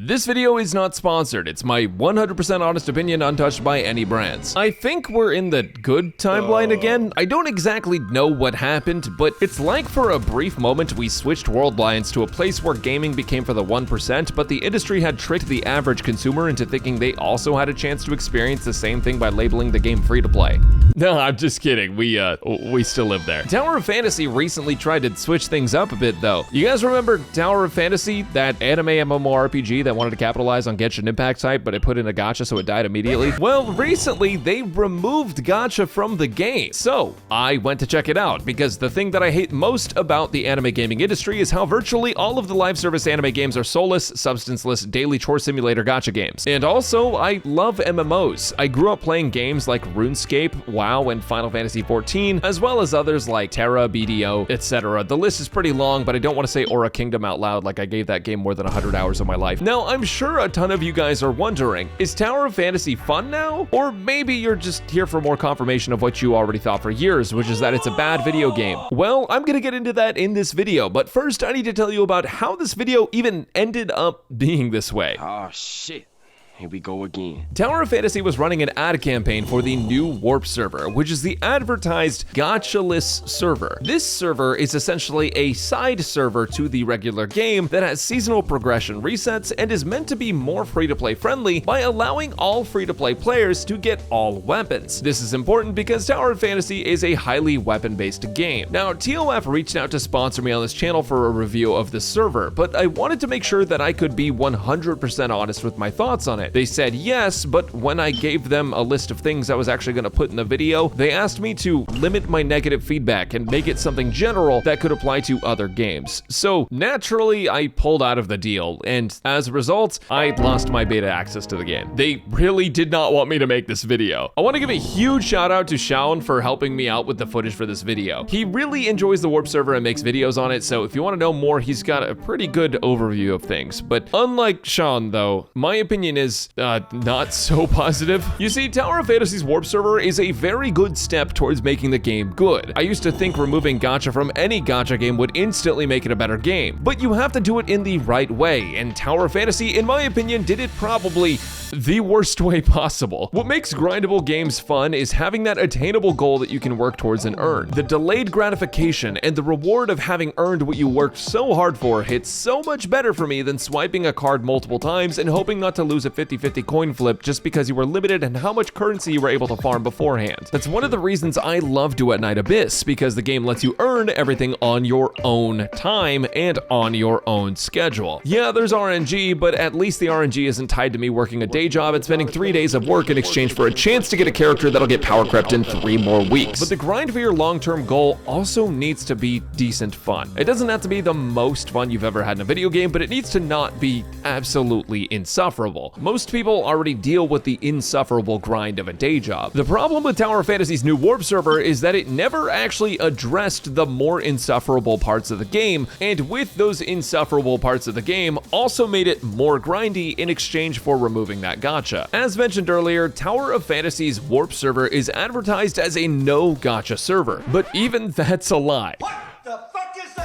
This video is not sponsored. It's my 100% honest opinion, untouched by any brands. I think we're in the good timeline again. I don't exactly know what happened, but it's like for a brief moment we switched world lines to a place where gaming became for the 1%, but the industry had tricked the average consumer into thinking they also had a chance to experience the same thing by labeling the game free to play. No, I'm just kidding. We still live there. Tower of Fantasy recently tried to switch things up a bit though. You guys remember Tower of Fantasy, that anime MMORPG that wanted to capitalize on Genshin Impact type, but it put in a gacha so it died immediately? Well, recently they removed gacha from the game. So I went to check it out because the thing that I hate most about the anime gaming industry is how virtually all of the live service anime games are soulless, substanceless, daily chore simulator gacha games. And also, I love MMOs. I grew up playing games like RuneScape, WoW, and Final Fantasy XIV, as well as others like Terra, BDO, etc. The list is pretty long, but I don't want to say Aura Kingdom out loud like I gave that game more than 100 hours of my life. Now, I'm sure a ton of you guys are wondering, is Tower of Fantasy fun now? Or maybe you're just here for more confirmation of what you already thought for years, which is that it's a bad video game. Well, I'm gonna get into that in this video, but first I need to tell you about how this video even ended up being this way. Oh shit. Here we go again. Tower of Fantasy was running an ad campaign for the new Warp server, which is the advertised gacha-less server. This server is essentially a side server to the regular game that has seasonal progression resets and is meant to be more free-to-play friendly by allowing all free-to-play players to get all weapons. This is important because Tower of Fantasy is a highly weapon-based game. Now, TOF reached out to sponsor me on this channel for a review of the server, but I wanted to make sure that I could be 100% honest with my thoughts on it. They said yes, but when I gave them a list of things I was actually going to put in the video, they asked me to limit my negative feedback and make it something general that could apply to other games. So naturally, I pulled out of the deal, and as a result, I lost my beta access to the game. They really did not want me to make this video. I want to give a huge shout out to Shaun for helping me out with the footage for this video. He really enjoys the Warp server and makes videos on it, so if you want to know more, he's got a pretty good overview of things. But unlike Shaun though, my opinion is not so positive. You see, Tower of Fantasy's Warp server is a very good step towards making the game good. I used to think removing gacha from any gacha game would instantly make it a better game, but you have to do it in the right way, and Tower of Fantasy, in my opinion, did it probably the worst way possible. What makes grindable games fun is having that attainable goal that you can work towards and earn. The delayed gratification and the reward of having earned what you worked so hard for hits so much better for me than swiping a card multiple times and hoping not to lose a 50-50 coin flip just because you were limited in how much currency you were able to farm beforehand. That's one of the reasons I love Duet Night Abyss, because the game lets you earn everything on your own time and on your own schedule. Yeah, there's RNG, but at least the RNG isn't tied to me working a day job and spending 3 days of work in exchange for a chance to get a character that'll get power crept in 3 more weeks. But the grind for your long-term goal also needs to be decent fun. It doesn't have to be the most fun you've ever had in a video game, but it needs to not be absolutely insufferable. Most people already deal with the insufferable grind of a day job. The problem with Tower of Fantasy's new Warp server is that it never actually addressed the more insufferable parts of the game, and with those insufferable parts of the game, also made it more grindy in exchange for removing that gacha. As mentioned earlier, Tower of Fantasy's Warp server is advertised as a no gacha server, but even that's a lie.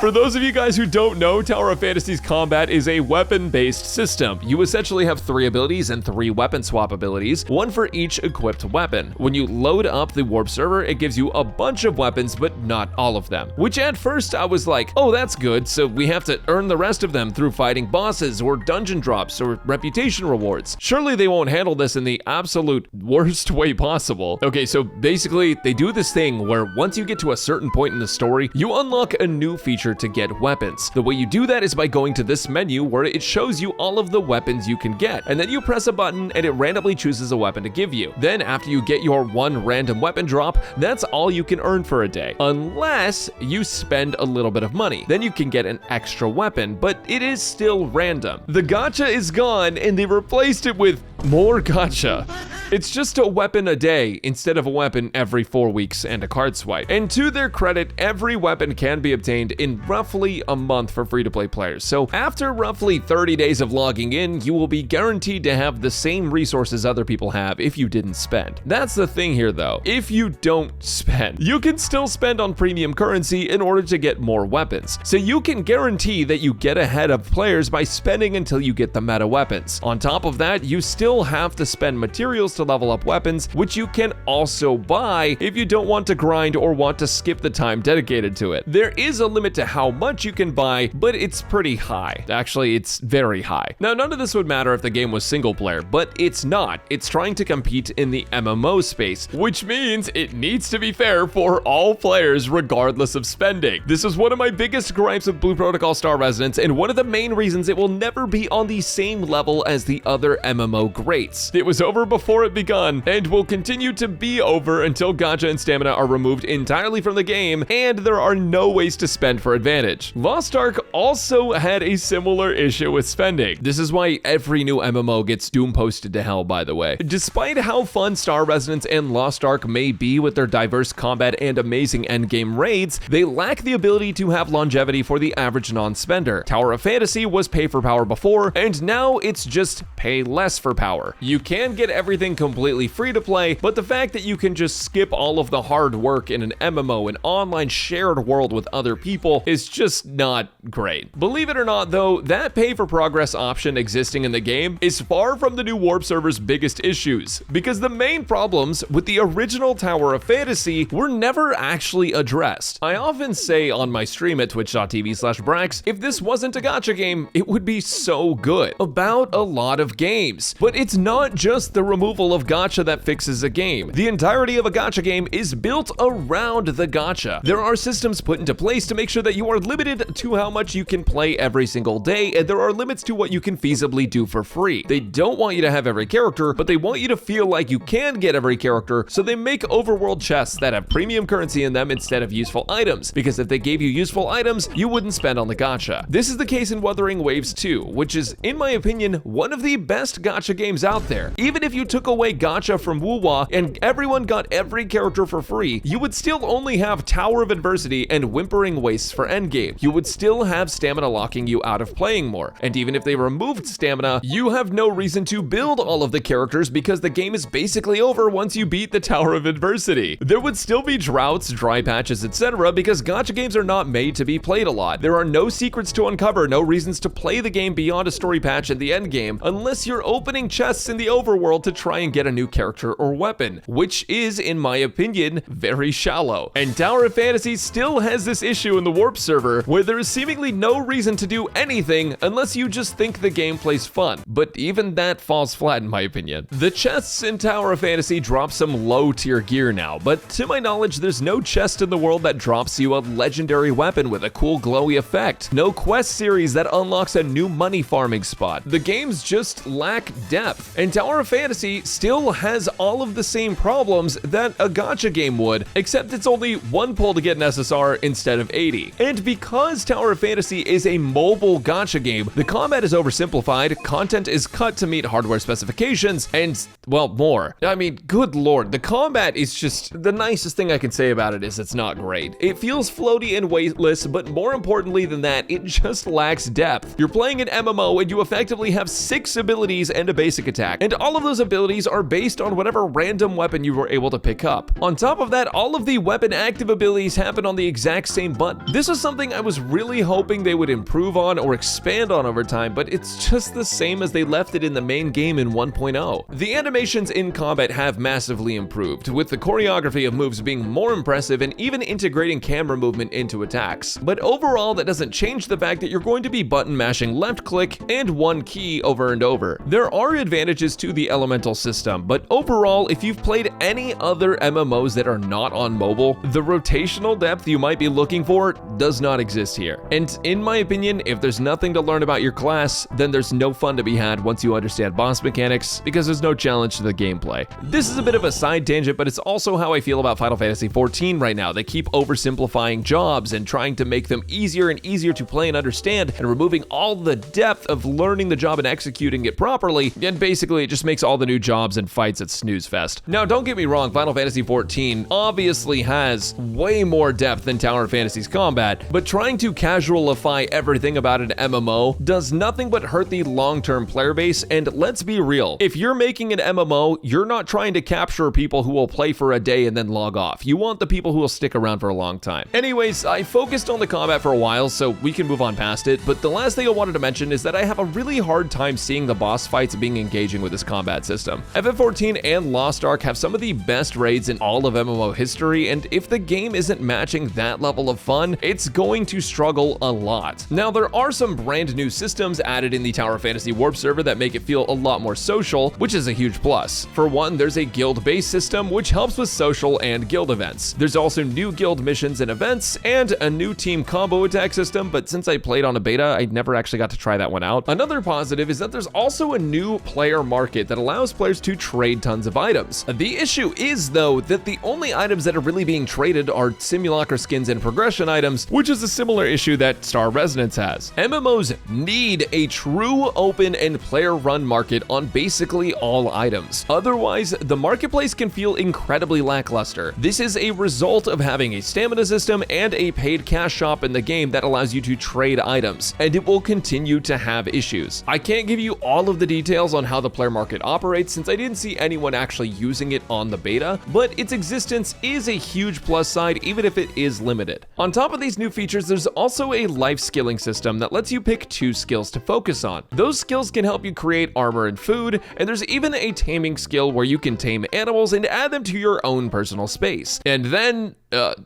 For those of you guys who don't know, Tower of Fantasy's combat is a weapon-based system. You essentially have 3 abilities and 3 weapon swap abilities, 1 for each equipped weapon. When you load up the Warp server, it gives you a bunch of weapons, but not all of them. Which at first I was like, oh, that's good, so we have to earn the rest of them through fighting bosses or dungeon drops or reputation rewards. Surely they won't handle this in the absolute worst way possible. Okay, so basically they do this thing where once you get to a certain point in the story, you unlock a new feature to get weapons. The way you do that is by going to this menu where it shows you all of the weapons you can get, and then you press a button and it randomly chooses a weapon to give you. Then after you get your 1 random weapon drop, that's all you can earn for a day, unless you spend a little bit of money. Then you can get an extra weapon, but it is still random. The gacha is gone and they replaced it with more gacha. It's just a weapon a day instead of a weapon every 4 weeks and a card swipe. And to their credit, every weapon can be obtained in roughly a month for free-to-play players. So after roughly 30 days of logging in, you will be guaranteed to have the same resources other people have if you didn't spend. That's the thing here though. If you don't spend, you can still spend on premium currency in order to get more weapons. So you can guarantee that you get ahead of players by spending until you get the meta weapons. On top of that, you still have to spend materials to level up weapons, which you can also buy if you don't want to grind or want to skip the time dedicated to it. There is a limit to how much you can buy, but it's pretty high. Actually, it's very high. Now, none of this would matter if the game was single player, but it's not. It's trying to compete in the MMO space, which means it needs to be fair for all players regardless of spending. This is one of my biggest gripes with Blue Protocol Star Residence, and one of the main reasons it will never be on the same level as the other MMO greats. It was over before it begun, and will continue to be over until gacha and stamina are removed entirely from the game, and there are no ways to spend for advantage. Lost Ark also had a similar issue with spending. This is why every new MMO gets doom posted to hell, by the way. Despite how fun Star Residence and Lost Ark may be with their diverse combat and amazing endgame raids, they lack the ability to have longevity for the average non-spender. Tower of Fantasy was pay for power before, and now it's just pay less for power. You can get everything completely free to play, but the fact that you can just skip all of the hard work in an MMO, an online shared world with other people, is just not great. Believe it or not though, that pay for progress option existing in the game is far from the new Warp server's biggest issues, because the main problems with the original Tower of Fantasy were never actually addressed. I often say on my stream at twitch.tv/Brax, if this wasn't a gacha game, it would be so good about a lot of games. But it's not just the removal of gacha that fixes a game. The entirety of a gacha game is built around the gacha. There are systems put into place to make sure that you are limited to how much you can play every single day, and there are limits to what you can feasibly do for free. They don't want you to have every character, but they want you to feel like you can get every character, so they make overworld chests that have premium currency in them instead of useful items, because if they gave you useful items, you wouldn't spend on the gacha. This is the case in Wuthering Waves 2, which is, in my opinion, one of the best gacha games out there. Even if you took away gacha from Wuwa and everyone got every character for free, you would still only have Tower of Adversity and Whimpering Wastes for endgame. You would still have stamina locking you out of playing more, and even if they removed stamina, you have no reason to build all of the characters because the game is basically over once you beat the Tower of Adversity. There would still be droughts, dry patches, etc. because gacha games are not made to be played a lot. There are no secrets to uncover, no reasons to play the game beyond a story patch and the endgame, unless you're opening chests in the overworld to try and get a new character or weapon, which is, in my opinion, very shallow. And Tower of Fantasy still has this issue in the Warp server, where there is seemingly no reason to do anything unless you just think the gameplay's fun. But even that falls flat in my opinion. The chests in Tower of Fantasy drop some low tier gear now, but to my knowledge, there's no chest in the world that drops you a legendary weapon with a cool glowy effect. No quest series that unlocks a new money farming spot. The games just lack depth, and Tower of Fantasy still has all of the same problems that a gacha game would, except it's only one pull to get an SSR instead of 80. And because Tower of Fantasy is a mobile gacha game, the combat is oversimplified, content is cut to meet hardware specifications, and, well, more. I mean, good lord, the combat is just, the nicest thing I can say about it is it's not great. It feels floaty and weightless, but more importantly than that, it just lacks depth. You're playing an MMO and you effectively have 6 abilities and a basic attack, and all of those abilities are based on whatever random weapon you were able to pick up. On top of that, all of the weapon active abilities happen on the exact same button. This was something I was really hoping they would improve on or expand on over time, but it's just the same as they left it in the main game in 1.0. The animations in combat have massively improved, with the choreography of moves being more impressive and even integrating camera movement into attacks. But overall, that doesn't change the fact that you're going to be button mashing left click and one key over and over. There are advantages to the elemental system, but overall, if you've played any other MMOs that are not on mobile, the rotational depth you might be looking for does not exist here. And in my opinion, if there's nothing to learn about your class, then there's no fun to be had once you understand boss mechanics, because there's no challenge to the gameplay. This is a bit of a side tangent, but it's also how I feel about Final Fantasy XIV right now. They keep oversimplifying jobs and trying to make them easier and easier to play and understand, and removing all the depth of learning the job and executing it properly, and basically it just makes all the new jobs and fights at snooze fest. Now, don't get me wrong, Final Fantasy XIV obviously has way more depth than Tower Fantasy's combat, but trying to casualify everything about an MMO does nothing but hurt the long-term player base, and let's be real, if you're making an MMO, you're not trying to capture people who will play for a day and then log off. You want the people who will stick around for a long time. Anyways, I focused on the combat for a while, so we can move on past it, but the last thing I wanted to mention is that I have a really hard time seeing the boss fights being engaging with this combat system. FF14 and Lost Ark have some of the best raids in all of MMO history, and if the game isn't matching that level of fun, it's going to struggle a lot. Now, there are some brand new systems added in the Tower Fantasy Warp server that make it feel a lot more social, which is a huge plus. For one, there's a guild-based system which helps with social and guild events. There's also new guild missions and events, and a new team combo attack system, but since I played on a beta, I never actually got to try that one out. Another positive is that there's also a new player market that allows players to trade tons of items. The issue is, though, that the only items that are really being traded are simulacra skins and progression items, which is a similar issue that Star Resonance has. MMOs need a true open and player-run market on basically all items. Otherwise, the marketplace can feel incredibly lackluster. This is a result of having a stamina system and a paid cash shop in the game that allows you to trade items, and it will continue to have issues. I can't give you all of the details on how the player market operates since I didn't see anyone actually using it on the beta, but its existence is a huge plus side even if it is limited. On top of these new features, there's also a life skilling system that lets you pick 2 skills to focus on. Those skills can help you create armor and food, and there's even a taming skill where you can tame animals and add them to your own personal space, and then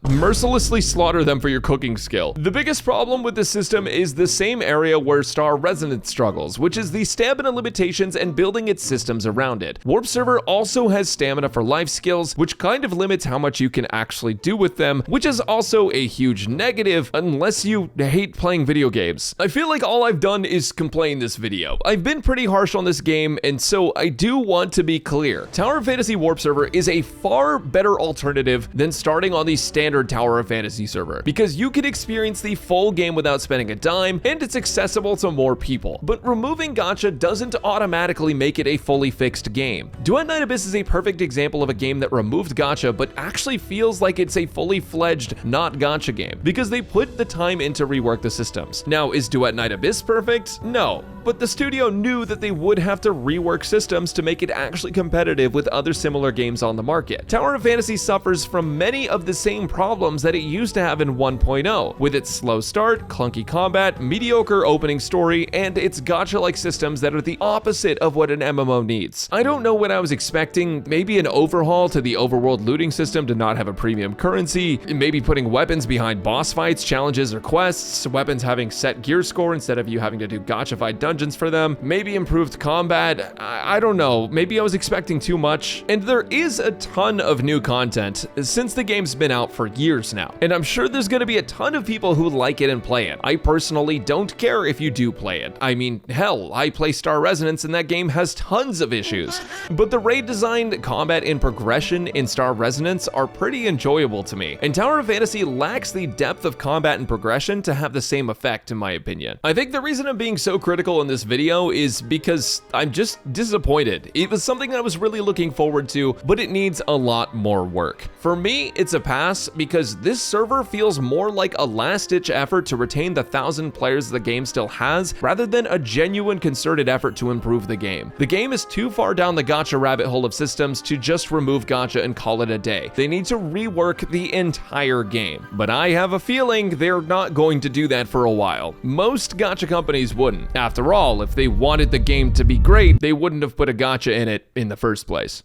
mercilessly slaughter them for your cooking skill. The biggest problem with this system is the same area where Star Resonance struggles, which is the stamina limitations and building its systems around it. Warp Server also has stamina for life skills, which kind of limits how much you can actually do with them, which is also a huge negative unless you hate playing video games. I feel like all I've done is complain this video. I've been pretty harsh on this game, and so I do want to be clear. Tower Fantasy Warp Server is a far better alternative than starting on the standard Tower of Fantasy server, because you can experience the full game without spending a dime, and it's accessible to more people. But removing Gacha doesn't automatically make it a fully fixed game. Duet Night Abyss is a perfect example of a game that removed Gacha, but actually feels like it's a fully fledged not Gacha game, because they put the time in to rework the systems. Now, is Duet Night Abyss perfect? No, but the studio knew that they would have to rework systems to make it actually competitive with other similar games on the market. Tower of Fantasy suffers from many of the same problems that it used to have in 1.0, with its slow start, clunky combat, mediocre opening story, and its gacha-like systems that are the opposite of what an MMO needs. I don't know what I was expecting, maybe an overhaul to the overworld looting system to not have a premium currency, maybe putting weapons behind boss fights, challenges, or quests, weapons having set gear score instead of you having to do gacha-fied dungeons for them, maybe improved combat, I don't know, maybe I was expecting too much. And there is a ton of new content since the game's been out for years now, and I'm sure there's gonna be a ton of people who like it and play it. I personally don't care if you do play it. I mean, hell, I play Star Resonance and that game has tons of issues. But the raid design, combat, and progression in Star Resonance are pretty enjoyable to me, and Tower of Fantasy lacks the depth of combat and progression to have the same effect in my opinion. I think the reason I'm being so critical in this video is because I'm just disappointed. It was something I was really looking forward to, but it needs a lot more work. For me, it's a pass because this server feels more like a last-ditch effort to retain the 1,000 players the game still has, rather than a genuine concerted effort to improve the game. The game is too far down the gacha rabbit hole of systems to just remove gacha and call it a day. They need to rework the entire game, but I have a feeling they're not going to do that for a while. Most gacha companies wouldn't. After all, if they wanted the game to be great, they wouldn't have put a gacha in it in the first place.